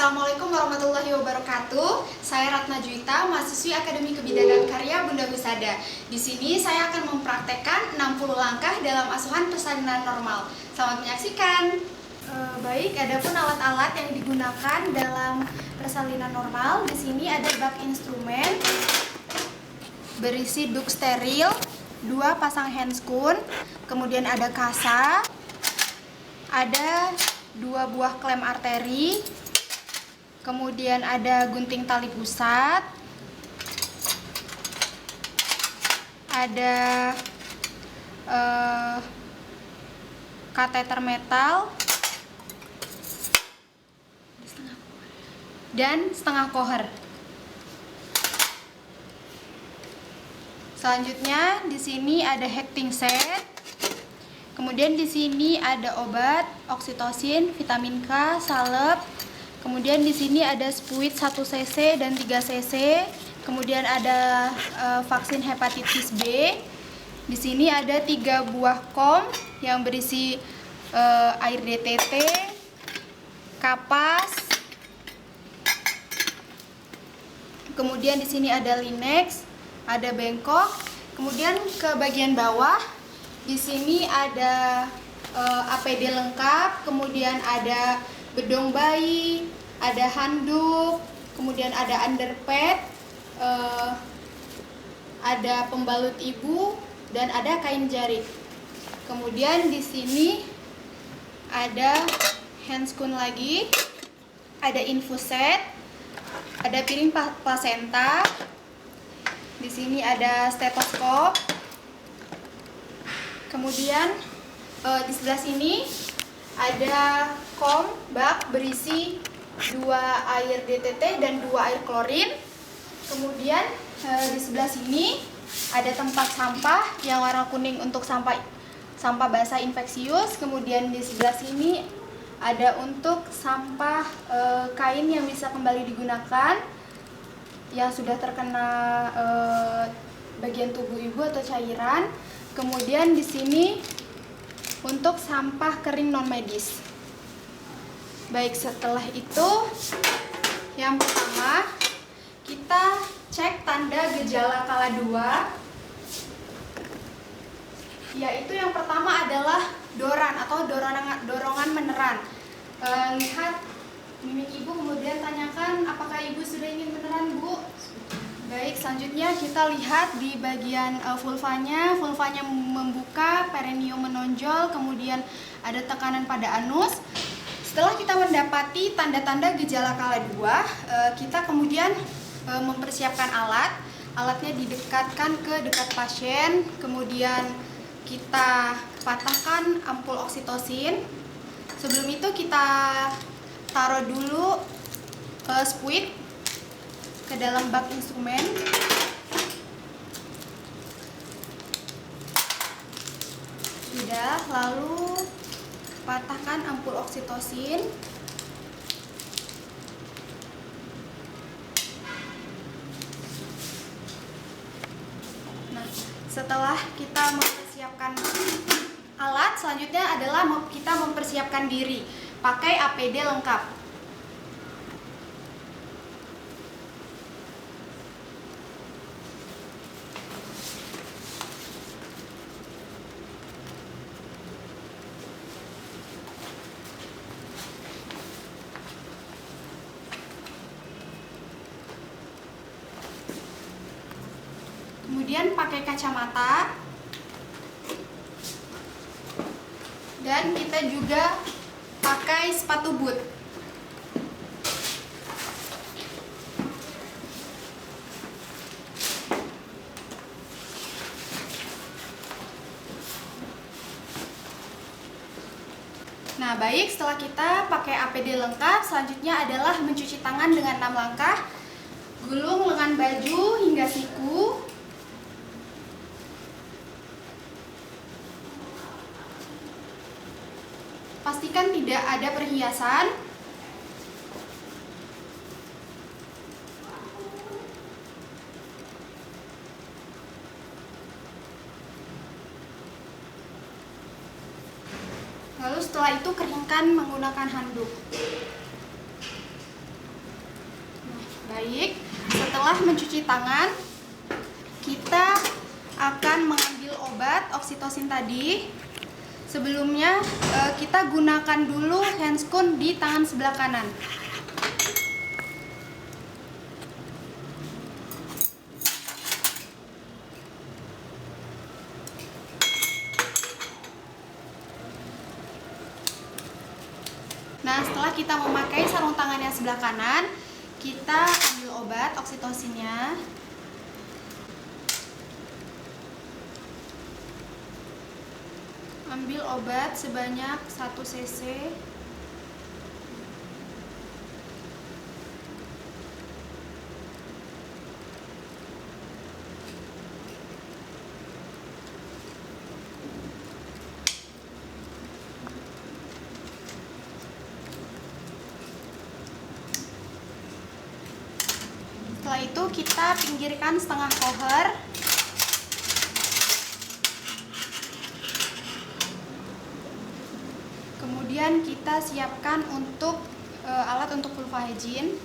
Assalamualaikum warahmatullahi wabarakatuh. Saya Ratna Juwita, mahasiswi Akademi Kebidanan Karya Bunda Husada. Di sini saya akan mempraktekkan 60 langkah dalam asuhan persalinan normal. Selamat menyaksikan. Baik, adapun alat-alat yang digunakan dalam persalinan normal. Di sini ada bak instrumen berisi duk steril, 2 pasang handscoon, kemudian ada kasa, ada 2 buah klem arteri, kemudian ada gunting tali pusat, ada kateter metal, dan setengah koher. Selanjutnya di sini ada hecting set. Kemudian di sini ada obat oksitosin, vitamin K, salep. Kemudian di sini ada spuit 1 cc dan 3 cc. Kemudian ada vaksin hepatitis B. Di sini ada 3 buah kom yang berisi air DTT, kapas. Kemudian di sini ada Linex, ada bengkok. Kemudian ke bagian bawah di sini ada APD lengkap, kemudian ada bedong bayi, ada handuk, kemudian ada underpad, ada pembalut ibu, dan ada kain jarik. Kemudian di sini ada handscoon lagi, ada infus set, ada piring plasenta. Di sini ada stetoskop. Kemudian di sebelah sini ada kom bak berisi 2 air DTT dan 2 air klorin. Kemudian di sebelah sini ada tempat sampah yang warna kuning untuk sampah basah infeksius. Kemudian di sebelah sini ada untuk sampah kain yang bisa kembali digunakan yang sudah terkena bagian tubuh ibu atau cairan. Kemudian di sini untuk sampah kering non medis. Baik, setelah itu yang pertama kita cek tanda gejala kala 2, yaitu yang pertama adalah doran atau dorongan meneran. Lihat mimik ibu, kemudian tanyakan apakah ibu sudah ingin meneran, Bu. Baik, selanjutnya kita lihat di bagian vulvanya membuka, perineum menonjol, kemudian ada tekanan pada anus. Setelah kita mendapati tanda-tanda gejala kala 2, kita kemudian mempersiapkan alatnya didekatkan ke dekat pasien, kemudian kita patahkan ampul oksitosin. Sebelum itu kita taruh dulu spuit ke dalam bak instrumen. Sudah, lalu patahkan ampul oksitosin. Nah, setelah kita mempersiapkan alat, selanjutnya adalah kita mempersiapkan diri pakai APD lengkap. Kemudian pakai kacamata, dan kita juga pakai sepatu boot. Nah, baik, setelah kita pakai APD lengkap, selanjutnya adalah mencuci tangan dengan 6 langkah. Gulung lengan baju hingga siku. Pastikan tidak ada perhiasan. Lalu setelah itu keringkan menggunakan handuk. Baik, setelah mencuci tangan, kita akan mengambil obat oksitosin tadi. Sebelumnya kita gunakan dulu handscoon di tangan sebelah kanan. Nah, setelah kita memakai sarung tangan yang sebelah kanan, kita ambil obat oksitosinnya. Ambil obat sebanyak 1 cc. Setelah itu kita pinggirkan setengah koher. Kemudian kita siapkan untuk alat untuk vulva hygiene.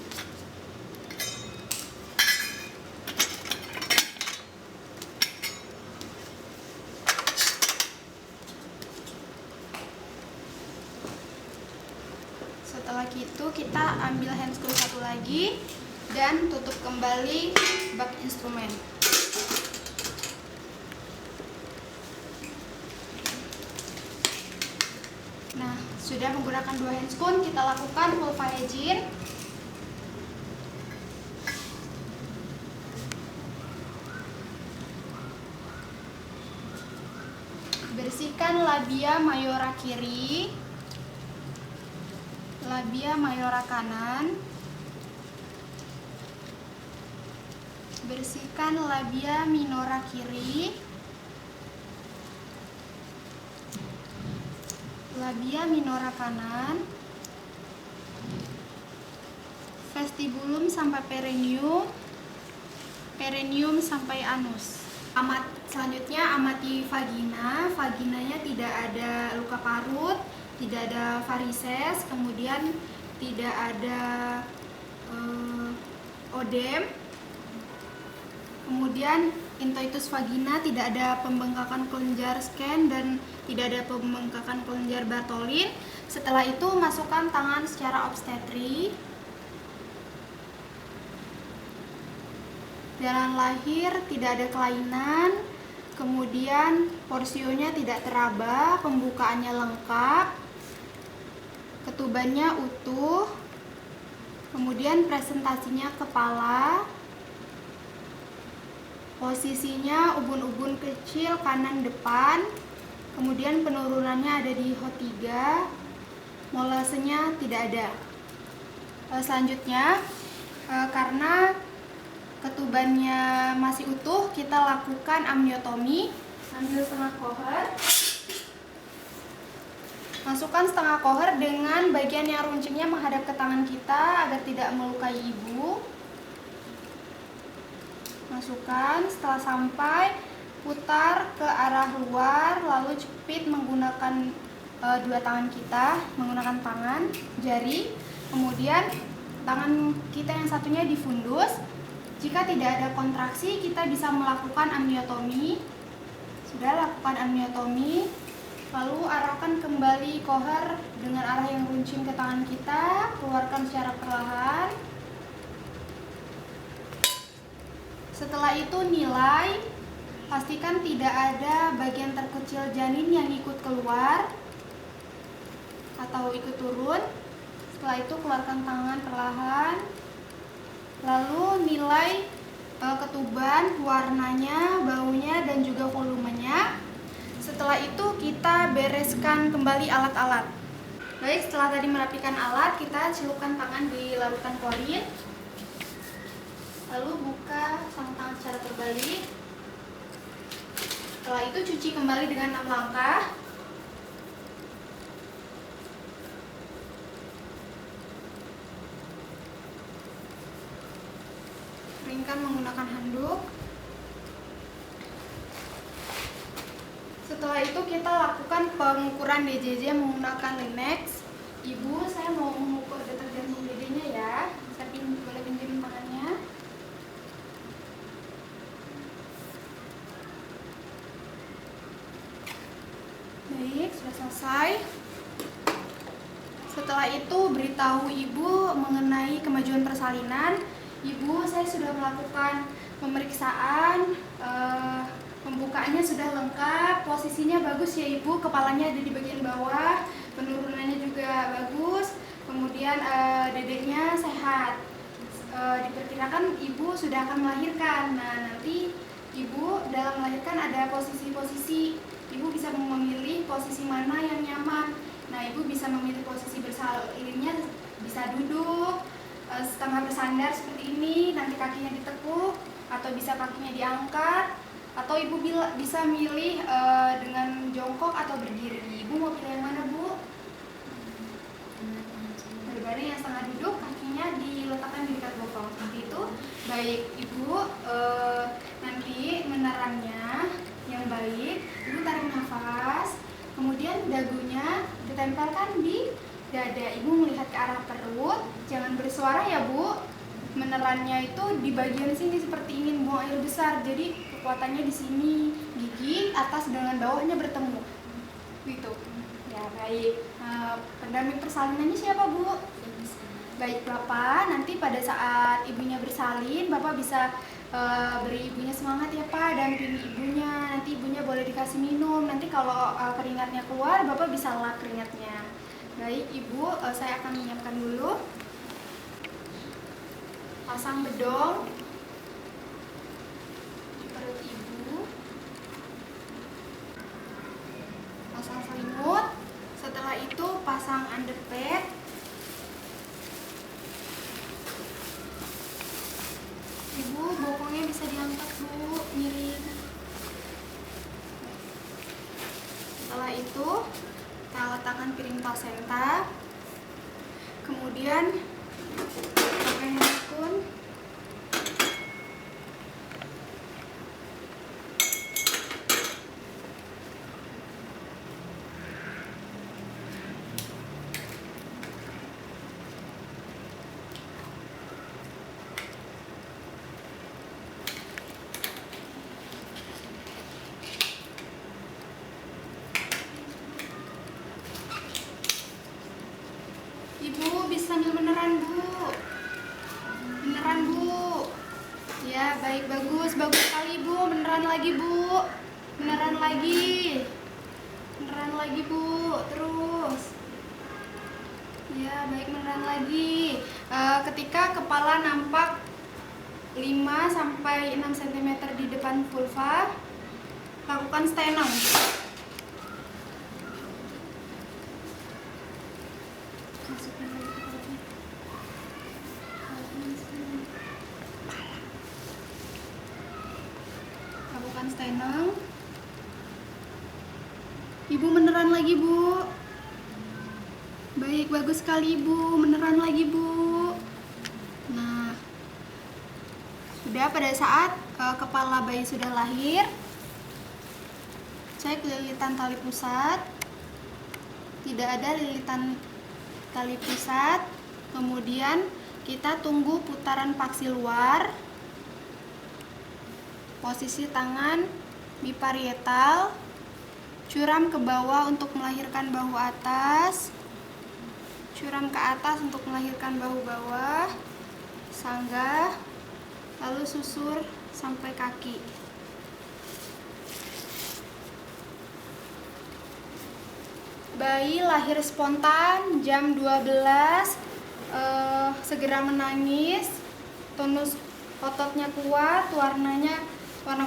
Setelah itu kita ambil handscoon satu lagi dan tutup kembali bak instrumen. Nah, sudah menggunakan 2 handscoon, kita lakukan vulva hygiene. Bersihkan labia mayora kiri, labia mayora kanan. Bersihkan labia minora kiri, labia minora kanan, vestibulum sampai perineum, perineum sampai anus. Selanjutnya amati vagina. Vaginanya tidak ada luka parut, tidak ada varises, kemudian tidak ada odem. Kemudian intoitus vagina, tidak ada pembengkakan kelenjar Skene dan tidak ada pembengkakan kelenjar Bartholin. Setelah itu masukkan tangan secara obstetri. Jalan lahir tidak ada kelainan. Kemudian porsionya tidak teraba, pembukaannya lengkap, ketubannya utuh. Kemudian presentasinya kepala. Posisinya ubun-ubun kecil kanan depan, kemudian penurunannya ada di H3, molasenya tidak ada. Selanjutnya, karena ketubannya masih utuh, kita lakukan amniotomi. Ambil setengah koher, masukkan setengah koher dengan bagian yang runcingnya menghadap ke tangan kita agar tidak melukai ibu. Masukkan, setelah sampai putar ke arah luar, lalu jepit menggunakan 2 tangan kita, menggunakan tangan, jari. Kemudian tangan kita yang satunya difundus. Jika tidak ada kontraksi, kita bisa melakukan amniotomi. Sudah lakukan amniotomi, lalu arahkan kembali koher dengan arah yang runcing ke tangan kita, keluarkan secara perlahan. Setelah itu nilai, pastikan tidak ada bagian terkecil janin yang ikut keluar atau ikut turun. Setelah itu keluarkan tangan perlahan. Lalu nilai ketuban, warnanya, baunya, dan juga volumenya. Setelah itu kita bereskan kembali alat-alat. Baik, setelah tadi merapikan alat, kita celupkan tangan di larutan klorin. Lalu buka sarung tangan secara terbalik. Setelah itu cuci kembali dengan 6 langkah. Keringkan menggunakan handuk. Setelah itu kita lakukan pengukuran DJJ menggunakan Linex. Ibu, saya mau mengukur detak jantung dedenya ya. Saya boleh pinjam tangannya. Setelah itu beritahu ibu mengenai kemajuan persalinan. Ibu, saya sudah melakukan pemeriksaan, pembukaannya sudah lengkap, posisinya bagus ya ibu, kepalanya ada di bagian bawah, penurunannya juga bagus, kemudian dedeknya sehat. Diperkirakan ibu sudah akan melahirkan. Nah, nanti ibu dalam melahirkan ada posisi-posisi, ibu bisa memilih posisi mana yang nyaman. Nah, ibu bisa memilih posisi bersalinnya, bisa duduk, setengah bersandar seperti ini, nanti kakinya ditekuk, atau bisa kakinya diangkat, atau ibu bisa milih dengan jongkok atau berdiri. Ibu mau pilih yang mana, Bu? Berbaring yang setengah duduk, kakinya diletakkan di dekat bokong. Seperti itu. Baik, Ibu, nanti menerannya yang baik, Ibu tarik nafas, kemudian dagunya ditempelkan di dada. Ibu melihat ke arah perut, jangan bersuara ya Bu. Menerannya itu di bagian sini seperti ingin buang air besar, jadi kekuatannya di sini, gigi atas dengan bawahnya bertemu, gitu. Ya baik. Pendamping persalinannya siapa Bu? Baik Bapak, nanti pada saat ibunya bersalin, Bapak bisa beri ibunya semangat ya Pak, dampingi ibunya. Nanti ibunya boleh dikasih minum. Nanti kalau keringatnya keluar, Bapak bisa lap keringatnya. Baik Ibu, saya akan menyiapkan dulu. Pasang bedong di perut Ibu. Pasang selimut. Setelah itu pasang underpad. Ibu, bokongnya bisa diangkat Bu, miring. Setelah itu kita letakkan piring plasenta, kemudian pakai handphone. Ibu bisa sambil meneran Bu. Beneran Bu. Ya baik, bagus sekali Bu. Beneran lagi Bu. Beneran lagi. Beneran lagi Bu. Terus. Ya baik, beneran lagi. Ketika kepala nampak 5-6 cm di depan vulva, lakukan stenong. Lakukan stenong. Ibu beneran lagi Bu. Baik, bagus sekali Ibu. Beneran lagi Bu. Nah, sudah pada saat kepala bayi sudah lahir, cek lilitan tali pusat. Tidak ada lilitan tali pusat. Kemudian kita tunggu putaran paksi luar. Posisi tangan biparietal, curam ke bawah untuk melahirkan bahu atas, curam ke atas untuk melahirkan bahu bawah, sanggah, lalu susur sampai kaki. Bayi lahir spontan jam 12, segera menangis, tonus ototnya kuat, warna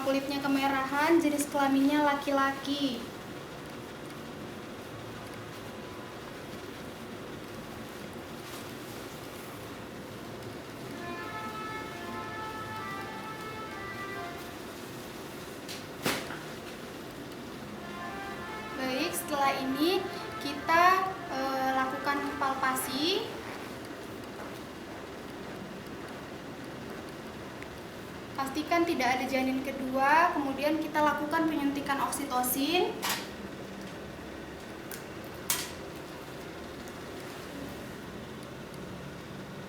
kulitnya kemerahan, jenis kelaminnya laki-laki. Baik, setelah ini kita lakukan palpasi. Pastikan tidak ada janin kedua, kemudian kita lakukan penyuntikan oksitosin.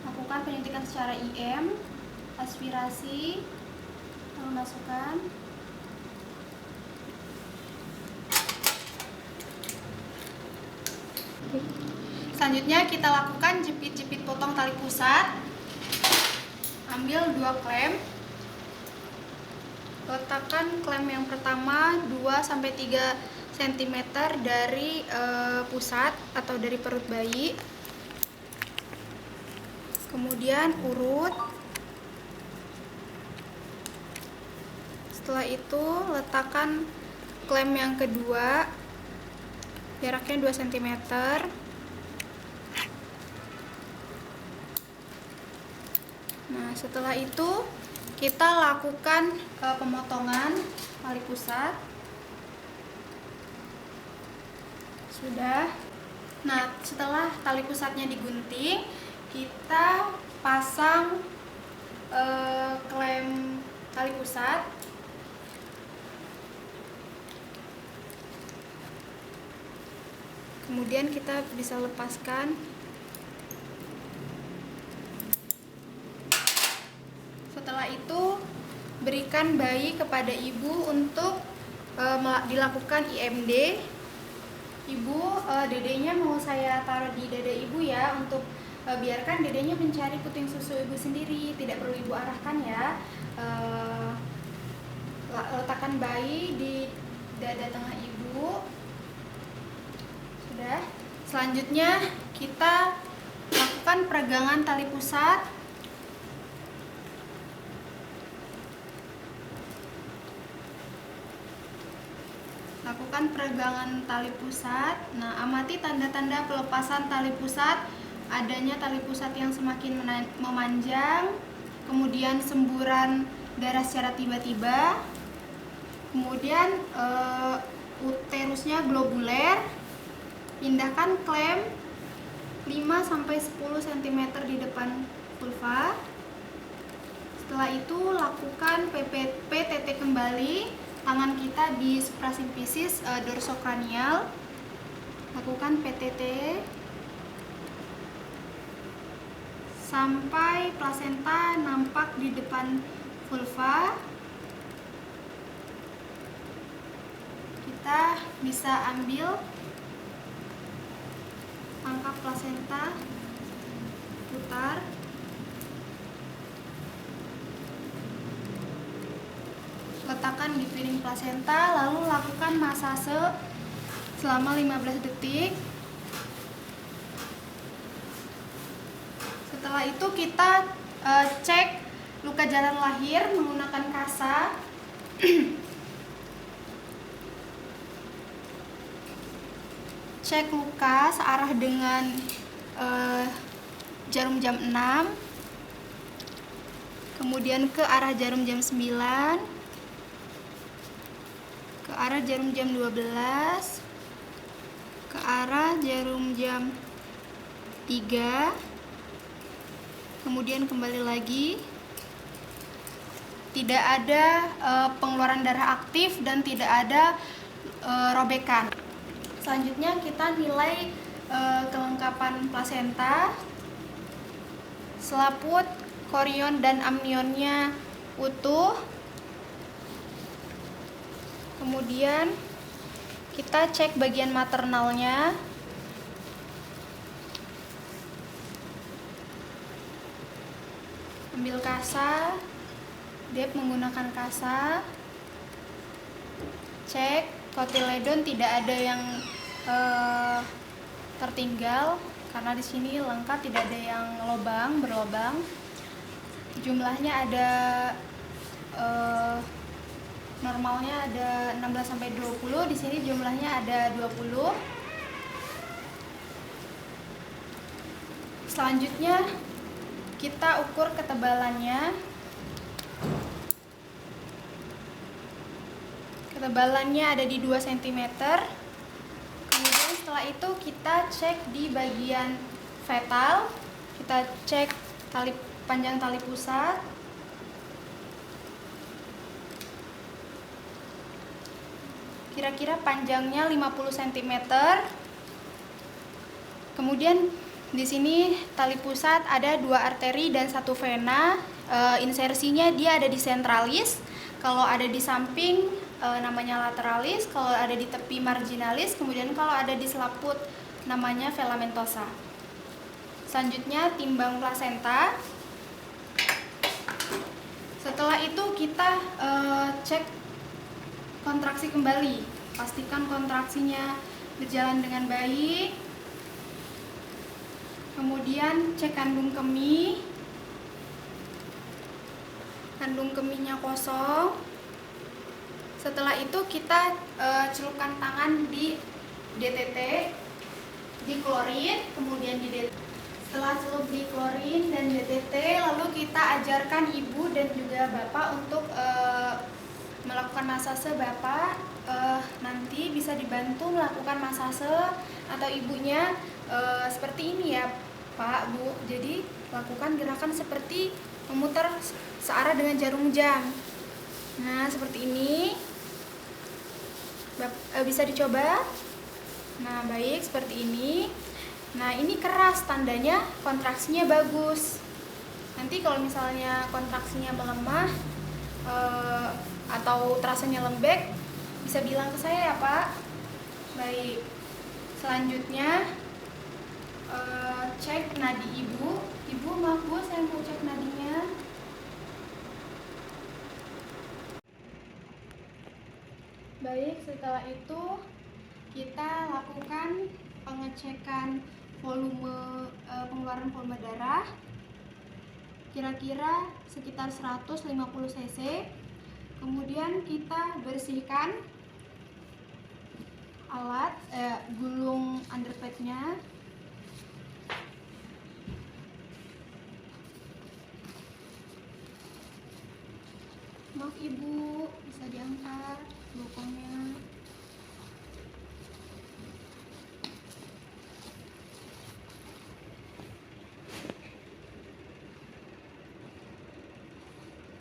Lakukan penyuntikan secara IM, aspirasi, lalu masukkan. Selanjutnya kita lakukan jepit-jepit potong tali pusat. Ambil 2 klem. Letakkan klem yang pertama 2-3 cm dari pusat atau dari perut bayi. Kemudian urut. Setelah itu letakkan klem yang kedua, jaraknya 2 cm. Nah, setelah itu kita lakukan pemotongan tali pusat. Sudah. Nah, setelah tali pusatnya digunting, kita pasang klem tali pusat. Kemudian kita bisa lepaskan. Setelah itu berikan bayi kepada ibu untuk dilakukan IMD. Ibu, dedenya mau saya taruh di dada ibu ya, untuk biarkan dedenya mencari puting susu ibu sendiri, tidak perlu ibu arahkan ya. Letakkan bayi di dada tengah ibu. Sudah. Selanjutnya kita lakukan peregangan tali pusat. Lakukan peregangan tali pusat. Nah, amati tanda-tanda pelepasan tali pusat. Adanya tali pusat yang semakin memanjang, kemudian semburan darah secara tiba-tiba, kemudian uterusnya globuler. Pindahkan klem 5-10 cm di depan vulva. Setelah itu lakukan PTT kembali. Tangan kita di suprasimfisis dorsokranial. Lakukan PTT sampai plasenta nampak di depan vulva. Kita bisa ambil, angkat plasenta, putar. Letakkan di piring plasenta, lalu lakukan masase selama 15 detik. Setelah itu kita cek luka jalan lahir menggunakan kasa. Cek luka searah dengan jarum jam 6, kemudian ke arah jarum jam 9, ke arah jarum jam 12, ke arah jarum jam 3, kemudian kembali lagi. Tidak ada pengeluaran darah aktif dan tidak ada robekan. Selanjutnya kita nilai kelengkapan plasenta. Selaput, korion dan amnionnya utuh. Kemudian kita cek bagian maternalnya. Ambil kasa, dep menggunakan kasa. Cek kotiledon tidak ada yang tertinggal, karena di sini lengkap, tidak ada yang berlobang. Jumlahnya ada normalnya ada 16-20, di sini jumlahnya ada 20. Selanjutnya kita ukur ketebalannya. Ketebalannya ada di 2 cm. Kemudian setelah itu kita cek di bagian fetal. Kita cek panjang tali pusat. Kira-kira panjangnya 50 cm. Kemudian di sini tali pusat ada 2 arteri dan 1 vena. Insersinya dia ada di sentralis. Kalau ada di samping namanya lateralis. Kalau ada di tepi marginalis. Kemudian kalau ada di selaput namanya filamentosa. Selanjutnya timbang plasenta. Setelah itu kita cek kontraksi kembali. Pastikan kontraksinya berjalan dengan baik. Kemudian cek kandung kemih. Kandung kemihnya kosong. Setelah itu kita celupkan tangan di DTT, di klorin, kemudian di DTT. Setelah celup di klorin dan DTT, lalu kita ajarkan ibu dan juga bapak untuk melakukan masase. Bapak nanti bisa dibantu melakukan masase atau ibunya seperti ini ya Pak, Bu. Jadi lakukan gerakan seperti memutar searah dengan jarum jam. Nah, seperti ini. Bisa dicoba. Nah, baik, seperti ini. Nah, ini keras, tandanya kontraksinya bagus. Nanti kalau misalnya kontraksinya melemah atau terasanya lembek, bisa bilang ke saya ya Pak. Baik, selanjutnya cek nadi ibu. Ibu, maaf Bu, saya mau cek nadinya. Baik, setelah itu kita lakukan pengecekan volume pengeluaran volume darah kira-kira sekitar 150 cc. Kemudian kita bersihkan alat gulung underpadnya. Maaf Ibu, bisa diangkat bokongnya.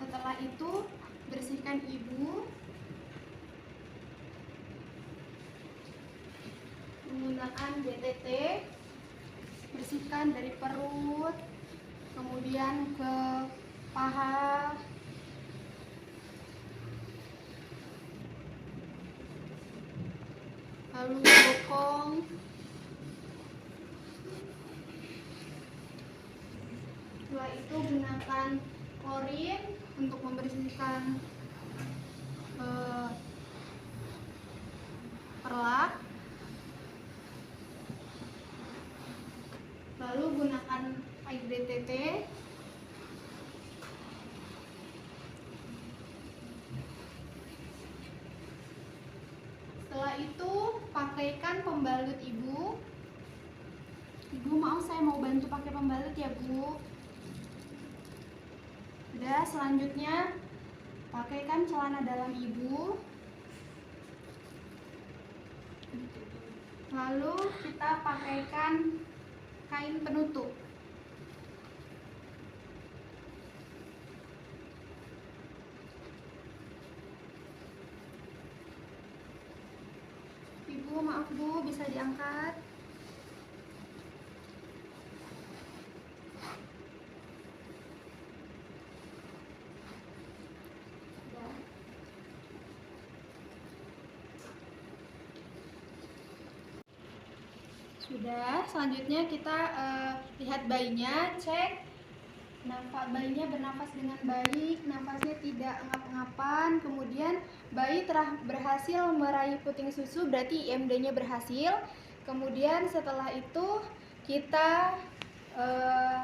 Setelah itu bersihkan ibu menggunakan DTT. Bersihkan dari perut, kemudian ke paha, lalu bokong, setelah itu gunakan klorin untuk membersihkan perlak, lalu gunakan air DTT. Setelah itu pakaikan pembalut ibu. Ibu, maaf saya mau bantu pakai pembalut ya Bu. Udah, selanjutnya pakaikan celana dalam ibu. Lalu kita pakaikan kain penutup. Ibu, maaf Bu, bisa diangkat. Sudah, selanjutnya kita lihat bayinya, cek bayinya bernafas dengan baik, nafasnya tidak ngap-ngapan, kemudian bayi telah berhasil meraih puting susu, berarti IMD-nya berhasil. Kemudian setelah itu kita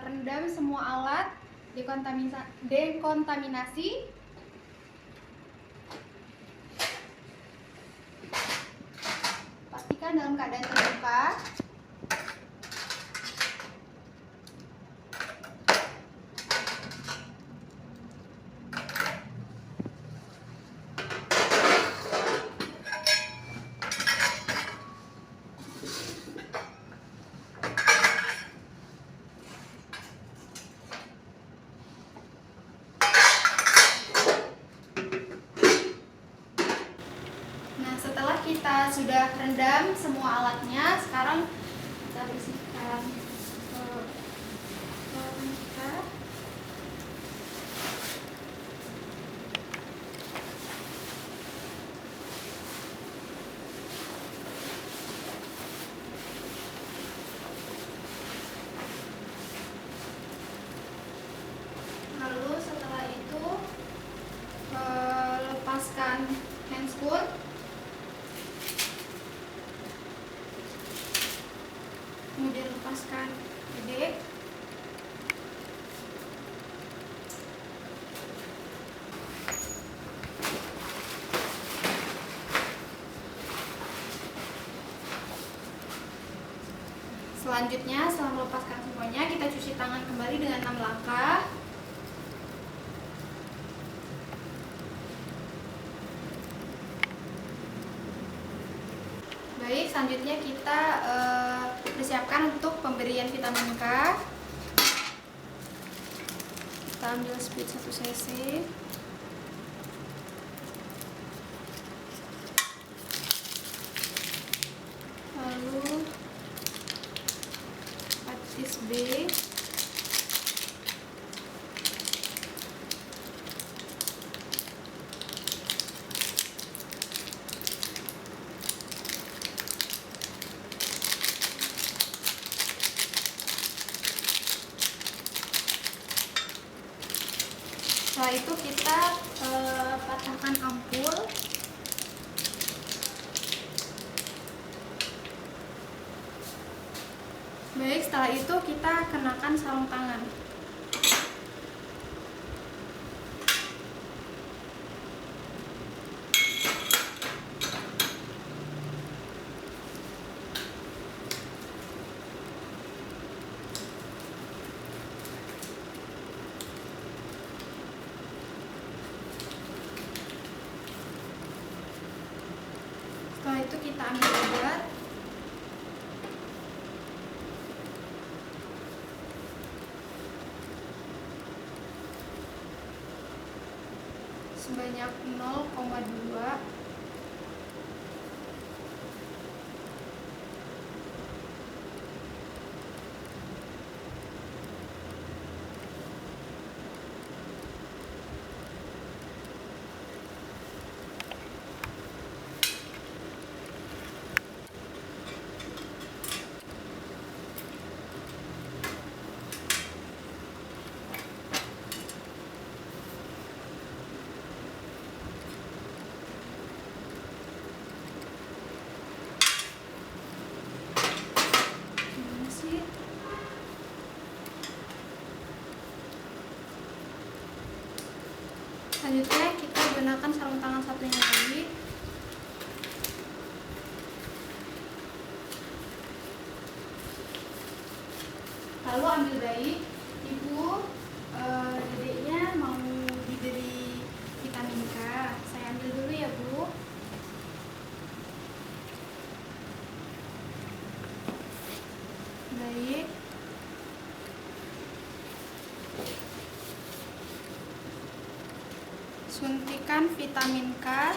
rendam semua alat, dekontaminasi. Pastikan dalam keadaan terbuka. Setelah kita sudah rendam semua alatnya, sekarang kita bersihkan kita. ukur. Kemudian lepaskan dedek. Selanjutnya, setelah melepaskan semuanya, kita cuci tangan kembali dengan 6 langkah. Baik, selanjutnya kita persiapkan untuk pemberian vitamin K. Kita ambil speed 1 cc. Lalu hepatitis B. Setelah itu kita patahkan ampul. Baik, setelah itu kita kenakan sarung tangan. Setelah itu kita ambil obat. Sebanyak 0,2. Selanjutnya kita gunakan sarung tangan satunya lagi. Lalu ambil bayi, ibu dedeknya mau diberi vitamin K. Saya ambil dulu ya Bu. Baik. Suntikan vitamin K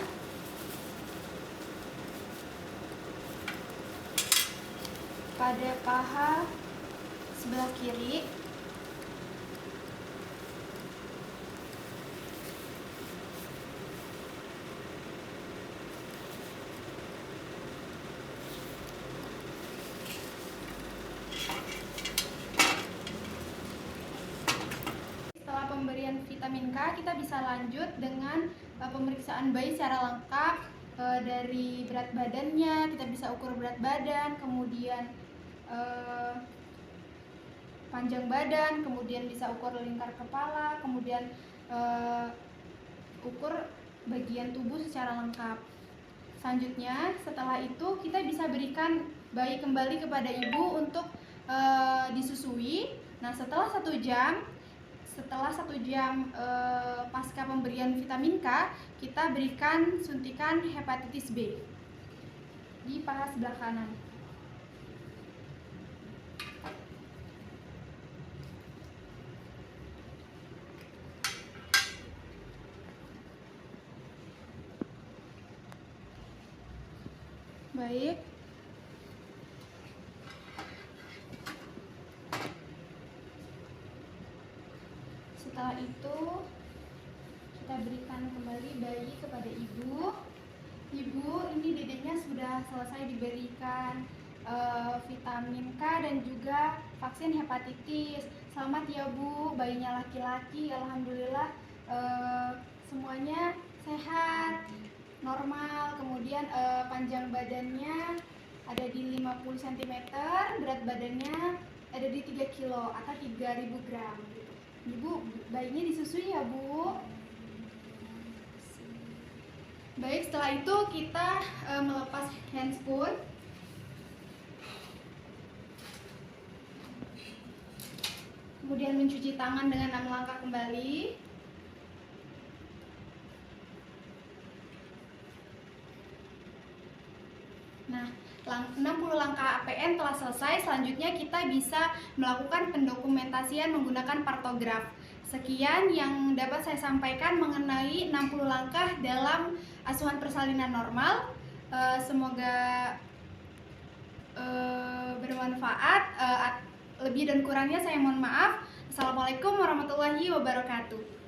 pada paha sebelah kiri. Pemberian vitamin K, kita bisa lanjut dengan pemeriksaan bayi secara lengkap, dari berat badannya, kita bisa ukur berat badan, kemudian panjang badan, kemudian bisa ukur lingkar kepala, kemudian ukur bagian tubuh secara lengkap. Selanjutnya, setelah itu kita bisa berikan bayi kembali kepada ibu untuk disusui. Nah, setelah 1 jam pasca pemberian vitamin K, kita berikan suntikan hepatitis B di paha sebelah kanan. Baik. Setelah itu kita berikan kembali bayi kepada ibu. Ibu, ini dedeknya sudah selesai diberikan vitamin K dan juga vaksin hepatitis. Selamat ya Bu, bayinya laki-laki, alhamdulillah semuanya sehat. normal, kemudian panjang badannya ada di 50 cm, berat badannya ada di 3 kilo atau 3.000 gram gitu. Ibu, bayinya disusui ya Bu. Baik, setelah itu kita melepas handspoon. Kemudian mencuci tangan dengan 6 langkah kembali. Nah, 60 langkah APN telah selesai. Selanjutnya kita bisa melakukan pendokumentasian menggunakan partograf. Sekian yang dapat saya sampaikan mengenai 60 langkah dalam asuhan persalinan normal. Semoga bermanfaat. Lebih dan kurangnya saya mohon maaf. Assalamualaikum warahmatullahi wabarakatuh.